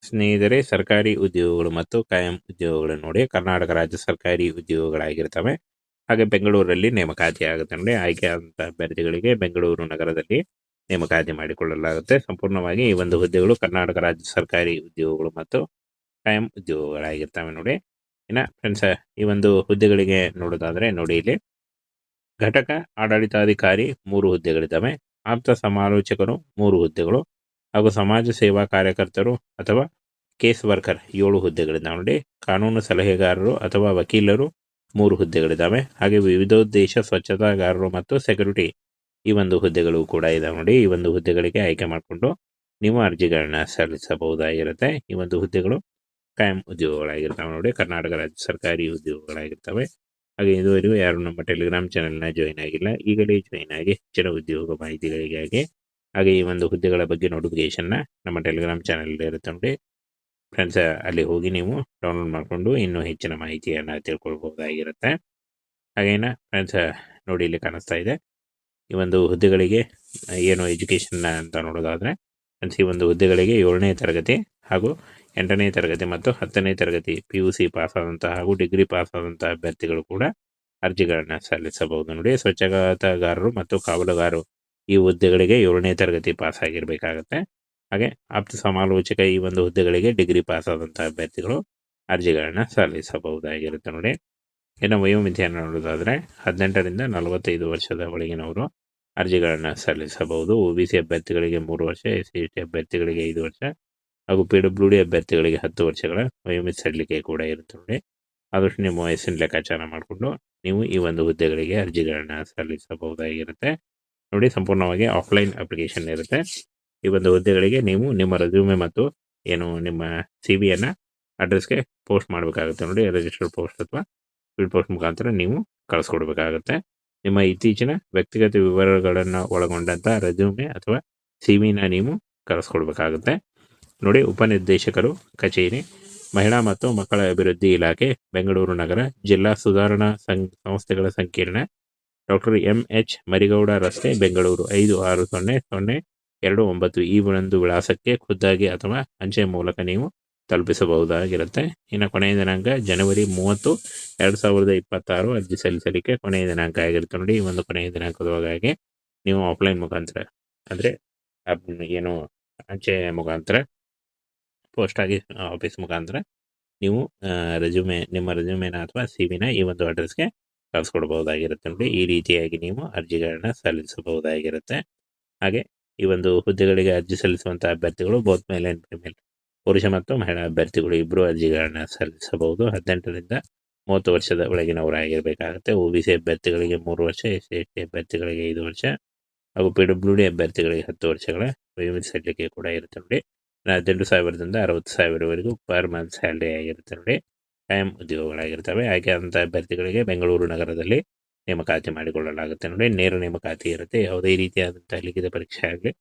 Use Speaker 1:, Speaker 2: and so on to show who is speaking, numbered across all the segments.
Speaker 1: ಸ್ನೇಹಿತರೆ, ಸರ್ಕಾರಿ ಉದ್ಯೋಗಗಳು ಮತ್ತು ಕಾಯಂ ಉದ್ಯೋಗಗಳು ನೋಡಿ ಕರ್ನಾಟಕ ರಾಜ್ಯ ಸರ್ಕಾರಿ ಉದ್ಯೋಗಗಳಾಗಿರ್ತವೆ. ಹಾಗೆ ಬೆಂಗಳೂರಲ್ಲಿ ನೇಮಕಾತಿ ಆಗುತ್ತೆ ನೋಡಿ. ಆಯ್ಕೆಯಾದಂಥ ಅಭ್ಯರ್ಥಿಗಳಿಗೆ ಬೆಂಗಳೂರು ನಗರದಲ್ಲಿ ನೇಮಕಾತಿ ಮಾಡಿಕೊಳ್ಳಲಾಗುತ್ತೆ. ಸಂಪೂರ್ಣವಾಗಿ ಈ ಒಂದು ಹುದ್ದೆಗಳು ಕರ್ನಾಟಕ ರಾಜ್ಯ ಸರ್ಕಾರಿ ಉದ್ಯೋಗಗಳು ಮತ್ತು ಕಾಯಂ ಉದ್ಯೋಗಗಳಾಗಿರ್ತವೆ ನೋಡಿ. ಇನ್ನು ಫ್ರೆಂಡ್ಸ್, ಈ ಒಂದು ಹುದ್ದೆಗಳಿಗೆ ನೋಡೋದಾದ್ರೆ ನೋಡಿ, ಇಲ್ಲಿ ಘಟಕ ಆಡಳಿತಾಧಿಕಾರಿ 3 ಹುದ್ದೆಗಳಿದ್ದಾವೆ. ಆಪ್ತ ಸಮಾಲೋಚಕರು 3 ಹುದ್ದೆಗಳು ಹಾಗೂ ಸಮಾಜ ಸೇವಾ ಕಾರ್ಯಕರ್ತರು ಅಥವಾ ಕೇಸ್ ವರ್ಕರ್ 7 ಹುದ್ದೆಗಳಿದ್ದಾವೆ ನೋಡಿ. ಕಾನೂನು ಸಲಹೆಗಾರರು ಅಥವಾ ವಕೀಲರು 3 ಹುದ್ದೆಗಳಿದ್ದಾವೆ. ಹಾಗೆ ವಿವಿಧೋದ್ದೇಶ ಸ್ವಚ್ಛತಾಗಾರರು ಮತ್ತು ಸೆಕ್ಯೂರಿಟಿ ಈ ಒಂದು ಹುದ್ದೆಗಳು ಕೂಡ ಇದಾವೆ ನೋಡಿ. ಈ ಒಂದು ಹುದ್ದೆಗಳಿಗೆ ಆಯ್ಕೆ ಮಾಡಿಕೊಂಡು ನೀವು ಅರ್ಜಿಗಳನ್ನ ಸಲ್ಲಿಸಬಹುದಾಗಿರುತ್ತೆ. ಈ ಒಂದು ಹುದ್ದೆಗಳು ಕಾಯಂ ಉದ್ಯೋಗಗಳಾಗಿರ್ತವೆ ನೋಡಿ, ಕರ್ನಾಟಕ ರಾಜ್ಯ ಸರ್ಕಾರಿ ಉದ್ಯೋಗಗಳಾಗಿರ್ತವೆ. ಹಾಗೆ ಇದುವರೆಗೂ ಯಾರು ನಮ್ಮ ಟೆಲಿಗ್ರಾಮ್ ಚಾನೆಲ್ನ ಜಾಯಿನ್ ಆಗಿಲ್ಲ, ಈಗಲೇ ಜಾಯಿನ್ ಆಗಿ ಹೆಚ್ಚಿನ ಉದ್ಯೋಗ ಮಾಹಿತಿಗಳಿಗಾಗಿ. ಹಾಗೆ ಈ ಒಂದು ಹುದ್ದೆಗಳ ಬಗ್ಗೆ ನೋಟಿಫಿಕೇಶನ್ನ ನಮ್ಮ ಟೆಲಿಗ್ರಾಮ್ ಚಾನೆಲ್ ಇರುತ್ತೆ ನೋಡಿ ಫ್ರೆಂಡ್ಸ್. ಅಲ್ಲಿ ಹೋಗಿ ನೀವು ಡೌನ್ಲೋಡ್ ಮಾಡಿಕೊಂಡು ಇನ್ನೂ ಹೆಚ್ಚಿನ ಮಾಹಿತಿಯನ್ನು ತಿಳ್ಕೊಳ್ಬಹುದಾಗಿರುತ್ತೆ. ಹಾಗೇನ ಫ್ರೆಂಡ್ಸ್, ನೋಡಿ ಇಲ್ಲಿ ಕಾಣಿಸ್ತಾ ಇದೆ ಈ ಒಂದು ಹುದ್ದೆಗಳಿಗೆ ಏನು ಎಜುಕೇಷನ್ನ ಅಂತ ನೋಡೋದಾದರೆ ಫ್ರೆಂಡ್ಸ್, ಈ ಒಂದು ಹುದ್ದೆಗಳಿಗೆ 7ನೇ ತರಗತಿ ಹಾಗೂ 8ನೇ ತರಗತಿ ಮತ್ತು 10ನೇ ತರಗತಿ PUC ಪಾಸ್ ಆದಂತಹ ಹಾಗೂ ಡಿಗ್ರಿ ಪಾಸ್ ಆದಂತಹ ಅಭ್ಯರ್ಥಿಗಳು ಕೂಡ ಅರ್ಜಿಗಳನ್ನು ಸಲ್ಲಿಸಬಹುದು ನೋಡಿ. ಸ್ವಚ್ಛತಾಗಾರರು ಮತ್ತು ಕಾವಲುಗಾರರು ಈ ಹುದ್ದೆಗಳಿಗೆ 7ನೇ ತರಗತಿ ಪಾಸ್ ಆಗಿರಬೇಕಾಗತ್ತೆ. ಹಾಗೆ ಆಪ್ತ ಸಮಾಲೋಚಕ ಈ ಒಂದು ಹುದ್ದೆಗಳಿಗೆ ಡಿಗ್ರಿ ಪಾಸ್ ಆದಂತಹ ಅಭ್ಯರ್ಥಿಗಳು ಅರ್ಜಿಗಳನ್ನ ಸಲ್ಲಿಸಬಹುದಾಗಿರುತ್ತೆ ನೋಡಿ. ಇನ್ನು ವಯೋಮಿತಿಯನ್ನು ನೋಡೋದಾದರೆ 18ರಿಂದ 45 ವರ್ಷದ ಒಳಗಿನವರು ಅರ್ಜಿಗಳನ್ನು ಸಲ್ಲಿಸಬಹುದು. OBC ಅಭ್ಯರ್ಥಿಗಳಿಗೆ 3 ವರ್ಷ, SC/ST ಅಭ್ಯರ್ಥಿಗಳಿಗೆ 5 ವರ್ಷ ಹಾಗೂ PWD ಅಭ್ಯರ್ಥಿಗಳಿಗೆ 10 ವರ್ಷಗಳ ವಯೋಮಿತಿ ಸಡಿಲಿಕೆ ಕೂಡ ಇರುತ್ತೆ ನೋಡಿ. ಆದಷ್ಟು ನಿಮ್ಮ ವಯಸ್ಸಿನ ಲೆಕ್ಕಾಚಾರ ಮಾಡಿಕೊಂಡು ನೀವು ಈ ಒಂದು ಹುದ್ದೆಗಳಿಗೆ ಅರ್ಜಿಗಳನ್ನ ಸಲ್ಲಿಸಬಹುದಾಗಿರುತ್ತೆ ನೋಡಿ. ಸಂಪೂರ್ಣವಾಗಿ ಆಫ್ಲೈನ್ ಅಪ್ಲಿಕೇಶನ್ ಇರುತ್ತೆ. ಈ ಒಂದು ಹುದ್ದೆಗಳಿಗೆ ನೀವು ನಿಮ್ಮ ರೆಸ್ಯೂಮೆ ಮತ್ತು ಏನು ನಿಮ್ಮ CV ಅಡ್ರೆಸ್ಗೆ ಪೋಸ್ಟ್ ಮಾಡಬೇಕಾಗುತ್ತೆ ನೋಡಿ. ರಿಜಿಸ್ಟರ್ಡ್ ಪೋಸ್ಟ್ ಅಥವಾ ಸ್ಪೀಡ್ ಪೋಸ್ಟ್ ಮುಖಾಂತರ ನೀವು ಕಳಿಸ್ಕೊಡ್ಬೇಕಾಗುತ್ತೆ. ನಿಮ್ಮ ಇತ್ತೀಚಿನ ವ್ಯಕ್ತಿಗತ ವಿವರಗಳನ್ನು ಒಳಗೊಂಡಂಥ ರೆಸ್ಯೂಮೆ ಅಥವಾ CV ನೀವು ಕಳಿಸ್ಕೊಡ್ಬೇಕಾಗುತ್ತೆ ನೋಡಿ. ಉಪನಿರ್ದೇಶಕರು ಕಚೇರಿ, ಮಹಿಳಾ ಮತ್ತು ಮಕ್ಕಳ ಅಭಿವೃದ್ಧಿ ಇಲಾಖೆ, ಬೆಂಗಳೂರು ನಗರ, ಜಿಲ್ಲಾ ಸುಧಾರಣಾ ಸಂಸ್ಥೆಗಳ ಸಂಕೀರ್ಣ, ಡಾಕ್ಟರ್ MH ಮರಿಗೌಡ ರಸ್ತೆ, ಬೆಂಗಳೂರು 560029 ಈ ಒಂದು ವಿಳಾಸಕ್ಕೆ ಖುದ್ದಾಗಿ ಅಥವಾ ಅಂಚೆ ಮೂಲಕ ನೀವು ತಲುಪಿಸಬಹುದಾಗಿರುತ್ತೆ. ಇನ್ನು ಕೊನೆಯ ದಿನಾಂಕ ಜನವರಿ 30, 2026 ಅರ್ಜಿ ಸಲ್ಲಿಸಲಿಕ್ಕೆ ಕೊನೆಯ ದಿನಾಂಕ ಆಗಿರುತ್ತೆ ನೋಡಿ. ಈ ಒಂದು ಕೊನೆಯ ದಿನಾಂಕದೊಳಗಾಗಿ ನೀವು ಆಫ್ಲೈನ್ ಮುಖಾಂತರ ಅಂದರೆ ಏನು ಅಂಚೆ ಮುಖಾಂತರ ಪೋಸ್ಟ್ ಆಗಿ ಆಫೀಸ್ ಮುಖಾಂತರ ನೀವು ನಿಮ್ಮ ರೆಸ್ಯೂಮೆನ ಅಥವಾ CV ಈ ಒಂದು ಅಡ್ರೆಸ್ಗೆ ಕಳಿಸ್ಕೊಡ್ಬಹುದಾಗಿರುತ್ತೆ ನೋಡಿ. ಈ ರೀತಿಯಾಗಿ ನೀವು ಅರ್ಜಿಗಳನ್ನ ಸಲ್ಲಿಸಬಹುದಾಗಿರುತ್ತೆ. ಹಾಗೆ ಈ ಒಂದು ಹುದ್ದೆಗಳಿಗೆ ಅರ್ಜಿ ಸಲ್ಲಿಸುವಂಥ ಅಭ್ಯರ್ಥಿಗಳು ಬೋತ್ ಮೇಲ್ ಆ್ಯಂಡ್ ಫಿಮೇಲ್, ಪುರುಷ ಮತ್ತು ಮಹಿಳಾ ಅಭ್ಯರ್ಥಿಗಳು ಇಬ್ಬರು ಅರ್ಜಿಗಳನ್ನ ಸಲ್ಲಿಸಬಹುದು. 18ರಿಂದ 30 ವರ್ಷದ ಒಳಗಿನವರಾಗಿರಬೇಕಾಗುತ್ತೆ. OBC ಅಭ್ಯರ್ಥಿಗಳಿಗೆ 3 ವರ್ಷ, SC/ST ಅಭ್ಯರ್ಥಿಗಳಿಗೆ 5 ವರ್ಷ ಹಾಗೂ PWD ಅಭ್ಯರ್ಥಿಗಳಿಗೆ 10 ವರ್ಷಗಳ ವಯೋಮಿತಿ ಸಡಿಲಿಕೆ ಕೂಡ ಇರುತ್ತೆ ನೋಡಿ. 18,000ದಿಂದ 60,000ವರೆಗೂ ಪರ್ ಮಂತ್ ಸ್ಯಾಲ್ರಿ ಆಗಿರುತ್ತೆ ನೋಡಿ. ಕಾಯಂ ಉದ್ಯೋಗಗಳಾಗಿರ್ತವೆ. ಆಯ್ಕೆಯಾದಂಥ ಅಭ್ಯರ್ಥಿಗಳಿಗೆ ಬೆಂಗಳೂರು ನಗರದಲ್ಲಿ ನೇಮಕಾತಿ ಮಾಡಿಕೊಳ್ಳಲಾಗುತ್ತೆ ನೋಡಿ. ನೇರ ನೇಮಕಾತಿ ಇರುತ್ತೆ. ಯಾವುದೇ ರೀತಿಯಾದಂಥ ಲಿಖಿತ ಪರೀಕ್ಷೆ ಆಗಲಿ,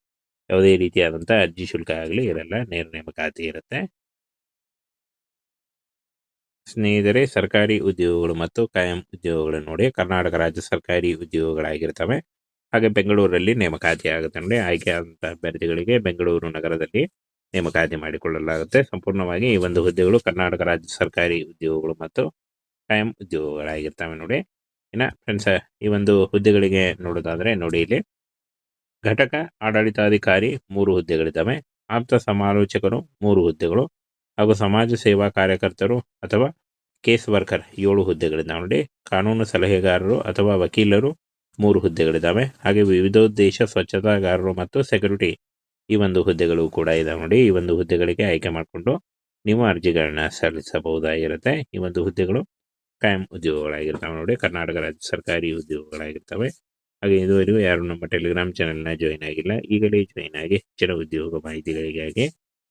Speaker 1: ಯಾವುದೇ ರೀತಿಯಾದಂಥ ಅರ್ಜಿ ಶುಲ್ಕ ಆಗಲಿ ಇರಲ್ಲ. ನೇರ ನೇಮಕಾತಿ ಇರುತ್ತೆ. ಸ್ನೇಹಿತರೆ, ಸರ್ಕಾರಿ ಉದ್ಯೋಗಗಳು ಮತ್ತು ಕಾಯಂ ಉದ್ಯೋಗಗಳು ನೋಡಿ ಕರ್ನಾಟಕ ರಾಜ್ಯ ಸರ್ಕಾರಿ ಉದ್ಯೋಗಗಳಾಗಿರ್ತವೆ. ಹಾಗೆ ಬೆಂಗಳೂರಲ್ಲಿ ನೇಮಕಾತಿ ಆಗುತ್ತೆ ನೋಡಿ. ಆಯ್ಕೆಯಾದಂಥ ಅಭ್ಯರ್ಥಿಗಳಿಗೆ ಬೆಂಗಳೂರು ನಗರದಲ್ಲಿ ನೇಮಕಾತಿ ಮಾಡಿಕೊಳ್ಳಲಾಗುತ್ತೆ. ಸಂಪೂರ್ಣವಾಗಿ ಈ ಒಂದು ಹುದ್ದೆಗಳು ಕರ್ನಾಟಕ ರಾಜ್ಯ ಸರ್ಕಾರಿ ಉದ್ಯೋಗಗಳು ಮತ್ತು ಕಾಯಂ ಉದ್ಯೋಗಗಳಾಗಿರ್ತವೆ ನೋಡಿ. ಇನ್ನು ಫ್ರೆಂಡ್ಸ್, ಈ ಒಂದು ಹುದ್ದೆಗಳಿಗೆ ನೋಡೋದಾದರೆ ನೋಡಿ, ಇಲ್ಲಿ ಘಟಕ ಆಡಳಿತಾಧಿಕಾರಿ 3 ಹುದ್ದೆಗಳಿದ್ದಾವೆ. ಆಪ್ತ ಸಮಾಲೋಚಕರು 3 ಹುದ್ದೆಗಳು ಹಾಗೂ ಸಮಾಜ ಸೇವಾ ಕಾರ್ಯಕರ್ತರು ಅಥವಾ ಕೇಸ್ ವರ್ಕರ್ 7 ಹುದ್ದೆಗಳಿದ್ದಾವೆ ನೋಡಿ. ಕಾನೂನು ಸಲಹೆಗಾರರು ಅಥವಾ ವಕೀಲರು 3 ಹುದ್ದೆಗಳಿದ್ದಾವೆ. ಹಾಗೆ ವಿವಿಧೋದ್ದೇಶ ಸ್ವಚ್ಛತಾಗಾರರು ಮತ್ತು ಸೆಕ್ಯೂರಿಟಿ ಈ ಒಂದು ಹುದ್ದೆಗಳು ಕೂಡ ಇದಾವೆ ನೋಡಿ. ಈ ಒಂದು ಹುದ್ದೆಗಳಿಗೆ ಆಯ್ಕೆ ಮಾಡಿಕೊಂಡು ನೀವು ಅರ್ಜಿಗಳನ್ನ ಸಲ್ಲಿಸಬಹುದಾಗಿರುತ್ತೆ. ಈ ಒಂದು ಹುದ್ದೆಗಳು ಕಾಯಂ ಉದ್ಯೋಗಗಳಾಗಿರ್ತವೆ ನೋಡಿ, ಕರ್ನಾಟಕ ರಾಜ್ಯ ಸರ್ಕಾರಿ ಉದ್ಯೋಗಗಳಾಗಿರ್ತವೆ. ಹಾಗೆ ಇದುವರೆಗೂ ಯಾರು ನಮ್ಮ ಟೆಲಿಗ್ರಾಮ್ ಚಾನೆಲ್ನ ಜಾಯಿನ್ ಆಗಿಲ್ಲ, ಈಗಲೇ ಜಾಯಿನ್ ಆಗಿ ಹೆಚ್ಚಿನ ಉದ್ಯೋಗ ಮಾಹಿತಿಗಳಿಗಾಗಿ.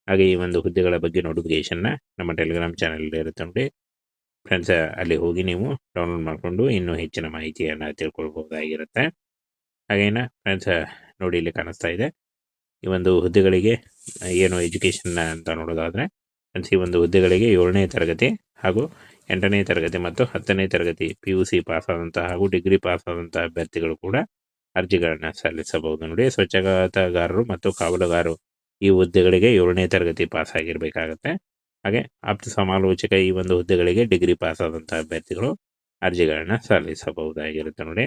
Speaker 1: ಹಾಗೆ ಈ ಒಂದು ಹುದ್ದೆಗಳ ಬಗ್ಗೆ ನೋಟಿಫಿಕೇಶನ್ನ ನಮ್ಮ ಟೆಲಿಗ್ರಾಮ್ ಚಾನೆಲ್ ಇರುತ್ತೆ ನೋಡಿ ಫ್ರೆಂಡ್ಸ್. ಅಲ್ಲಿ ಹೋಗಿ ನೀವು ಡೌನ್ಲೋಡ್ ಮಾಡಿಕೊಂಡು ಇನ್ನೂ ಹೆಚ್ಚಿನ ಮಾಹಿತಿಯನ್ನು ತಿಳ್ಕೊಳ್ಬಹುದಾಗಿರುತ್ತೆ. ಹಾಗೇನ ಫ್ರೆಂಡ್ಸ್, ನೋಡಿ ಇಲ್ಲಿ ಕಾಣಿಸ್ತಾ ಇದೆ ಈ ಒಂದು ಹುದ್ದೆಗಳಿಗೆ ಏನು ಎಜುಕೇಷನ್ನ ಅಂತ ನೋಡೋದಾದರೆ ಫ್ರೆಂಡ್ಸ್, ಈ ಒಂದು ಹುದ್ದೆಗಳಿಗೆ 7ನೇ ತರಗತಿ ಹಾಗೂ 8ನೇ ತರಗತಿ ಮತ್ತು 10ನೇ ತರಗತಿ PUC ಪಾಸ್ ಆದಂತಹ ಹಾಗೂ ಡಿಗ್ರಿ ಪಾಸ್ ಆದಂತಹ ಅಭ್ಯರ್ಥಿಗಳು ಕೂಡ ಅರ್ಜಿಗಳನ್ನ ಸಲ್ಲಿಸಬಹುದು ನೋಡಿ. ಸ್ವಚ್ಛತಾಗಾರರು ಮತ್ತು ಕಾವಲುಗಾರರು ಈ ಹುದ್ದೆಗಳಿಗೆ 7ನೇ ತರಗತಿ ಪಾಸ್ ಆಗಿರಬೇಕಾಗತ್ತೆ. ಹಾಗೆ ಆಪ್ತ ಸಮಾಲೋಚಕ ಈ ಒಂದು ಹುದ್ದೆಗಳಿಗೆ ಡಿಗ್ರಿ ಪಾಸ್ ಆದಂತಹ ಅಭ್ಯರ್ಥಿಗಳು ಅರ್ಜಿಗಳನ್ನ ಸಲ್ಲಿಸಬಹುದಾಗಿರುತ್ತೆ ನೋಡಿ.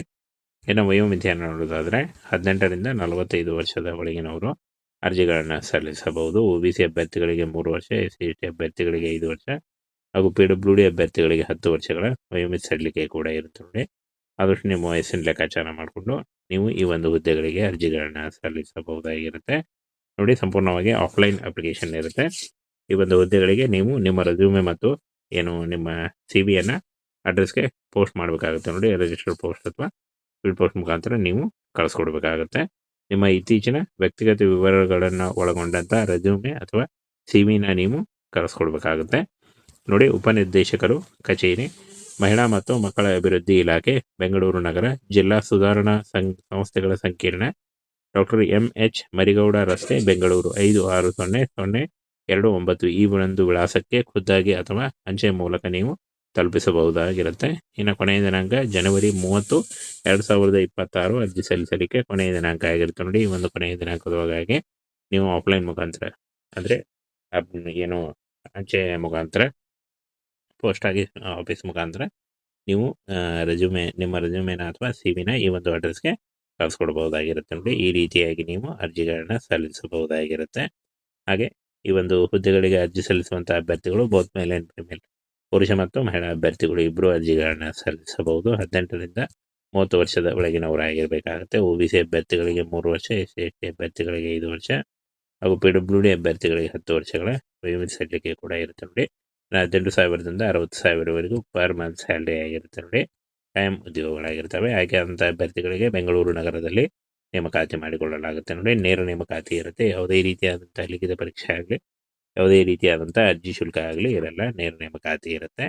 Speaker 1: ಇನ್ನು ವಯೋಮಿತಿಯನ್ನು ನೋಡೋದಾದರೆ 18ರಿಂದ 45 ವರ್ಷದ ಒಳಗಿನವರು ಅರ್ಜಿಗಳನ್ನು ಸಲ್ಲಿಸಬಹುದು. OBC ಅಭ್ಯರ್ಥಿಗಳಿಗೆ 3 ವರ್ಷ, SC/ST ಅಭ್ಯರ್ಥಿಗಳಿಗೆ 5 ವರ್ಷ ಹಾಗೂ PWD ಅಭ್ಯರ್ಥಿಗಳಿಗೆ 10 ವರ್ಷಗಳ ವಯೋಮಿತಿ ಸಡಿಲಿಕೆ ಕೂಡ ಇರುತ್ತೆ ನೋಡಿ. ಆದಷ್ಟು ನಿಮ್ಮ ವಯಸ್ಸಿನ ಲೆಕ್ಕಾಚಾರ ಮಾಡಿಕೊಂಡು ನೀವು ಈ ಒಂದು ಹುದ್ದೆಗಳಿಗೆ ಅರ್ಜಿಗಳನ್ನ ಸಲ್ಲಿಸಬಹುದಾಗಿರುತ್ತೆ ನೋಡಿ. ಸಂಪೂರ್ಣವಾಗಿ ಆಫ್ಲೈನ್ ಅಪ್ಲಿಕೇಶನ್ ಇರುತ್ತೆ. ಈ ಒಂದು ಹುದ್ದೆಗಳಿಗೆ ನೀವು ನಿಮ್ಮ ರೆಸ್ಯೂಮೆ ಮತ್ತು ಏನು ನಿಮ್ಮ CV-ಯನ್ನು ಅಡ್ರೆಸ್ಗೆ ಪೋಸ್ಟ್ ಮಾಡಬೇಕಾಗುತ್ತೆ ನೋಡಿ. ರಿಜಿಸ್ಟರ್ಡ್ ಪೋಸ್ಟ್ ಅಥವಾ ಸ್ಪೀಡ್ ಪೋಸ್ಟ್ ಮುಖಾಂತರ ನೀವು ಕಳಿಸ್ಕೊಡ್ಬೇಕಾಗುತ್ತೆ. ನಿಮ್ಮ ಇತ್ತೀಚಿನ ವ್ಯಕ್ತಿಗತ ವಿವರಗಳನ್ನು ಒಳಗೊಂಡಂಥ ರೆಸ್ಯೂಮೆ ಅಥವಾ CV-ನ ನೀವು ಕಳಿಸ್ಕೊಡ್ಬೇಕಾಗುತ್ತೆ ನೋಡಿ. ಉಪನಿರ್ದೇಶಕರು ಕಚೇರಿ, ಮಹಿಳಾ ಮತ್ತು ಮಕ್ಕಳ ಅಭಿವೃದ್ಧಿ ಇಲಾಖೆ, ಬೆಂಗಳೂರು ನಗರ, ಜಿಲ್ಲಾ ಸುಧಾರಣಾ ಸಂಸ್ಥೆಗಳ ಸಂಕೀರ್ಣ, ಡಾಕ್ಟರ್ MH ಮರಿಗೌಡ ರಸ್ತೆ, ಬೆಂಗಳೂರು 560029 ಈ ಒಂದು ವಿಳಾಸಕ್ಕೆ ಖುದ್ದಾಗಿ ಅಥವಾ ಅಂಚೆ ಮೂಲಕ ನೀವು ತಲುಪಿಸಬಹುದಾಗಿರುತ್ತೆ. ಇನ್ನು ಕೊನೆಯ ದಿನಾಂಕ ಜನವರಿ 30, 2026 ಅರ್ಜಿ ಸಲ್ಲಿಸಲಿಕ್ಕೆ ಕೊನೆಯ ದಿನಾಂಕ ಆಗಿರುತ್ತೆ ನೋಡಿ. ಈ ಒಂದು ಕೊನೆಯ ದಿನಾಂಕದೊಳಗಾಗಿ ನೀವು ಆಫ್ಲೈನ್ ಮುಖಾಂತರ ಅಂದರೆ ಏನು ಅಂಚೆ ಮುಖಾಂತರ ಪೋಸ್ಟ್ ಆಗಿ ಆಫೀಸ್ ಮುಖಾಂತರ ನೀವು ನಿಮ್ಮ ರೆಸ್ಯೂಮೆನ ಅಥವಾ CV-ನ ಈ ಒಂದು ಅಡ್ರೆಸ್ಗೆ ಕಳಿಸ್ಕೊಡ್ಬಹುದಾಗಿರುತ್ತೆ ನೋಡಿ. ಈ ರೀತಿಯಾಗಿ ನೀವು ಅರ್ಜಿಗಳನ್ನ ಸಲ್ಲಿಸಬಹುದಾಗಿರುತ್ತೆ. ಹಾಗೆ ಈ ಒಂದು ಹುದ್ದೆಗಳಿಗೆ ಅರ್ಜಿ ಸಲ್ಲಿಸುವಂಥ ಅಭ್ಯರ್ಥಿಗಳು ಬೋತ್ ಮೇಲ್ ಆ್ಯಂಡ್ ಫಿಮೇಲ್, ಪುರುಷ ಮತ್ತು ಮಹಿಳಾ ಅಭ್ಯರ್ಥಿಗಳು ಇಬ್ಬರು ಅರ್ಜಿಗಳನ್ನ ಸಲ್ಲಿಸಬಹುದು. 18ರಿಂದ 30 ವರ್ಷದ ಒಳಗಿನವರಾಗಿರಬೇಕಾಗುತ್ತೆ. OBC ಅಭ್ಯರ್ಥಿಗಳಿಗೆ 3 ವರ್ಷ, SC/ST ಅಭ್ಯರ್ಥಿಗಳಿಗೆ 5 ವರ್ಷ ಹಾಗೂ PWD ಅಭ್ಯರ್ಥಿಗಳಿಗೆ 10 ವರ್ಷಗಳ ವಯೋಮಿತಿ ಸಡಿಲಿಕೆ ಕೂಡ ಇರುತ್ತೆ ನೋಡಿ. 18,000ದಿಂದ 60,000ವರೆಗೂ ಪರ್ ಮಂತ್ ಸ್ಯಾಲ್ರಿ ಆಗಿರುತ್ತೆ ನೋಡಿ. ಕಾಯಂ ಉದ್ಯೋಗಗಳಾಗಿರ್ತವೆ. ಆಯ್ಕೆಯಾದಂಥ ಅಭ್ಯರ್ಥಿಗಳಿಗೆ ಬೆಂಗಳೂರು ನಗರದಲ್ಲಿ ನೇಮಕಾತಿ ಮಾಡಿಕೊಳ್ಳಲಾಗುತ್ತೆ ನೋಡಿ. ನೇರ ನೇಮಕಾತಿ ಇರುತ್ತೆ. ಯಾವುದೇ ರೀತಿಯಾದಂಥ ಲಿಖಿತ ಪರೀಕ್ಷೆ ಆಗಲಿ, ಯಾವುದೇ ರೀತಿಯಾದಂಥ ಅರ್ಜಿ ಶುಲ್ಕ ಆಗಲಿ ಇರಲ್ಲ. ನೇರ ನೇಮಕಾತಿ ಇರುತ್ತೆ.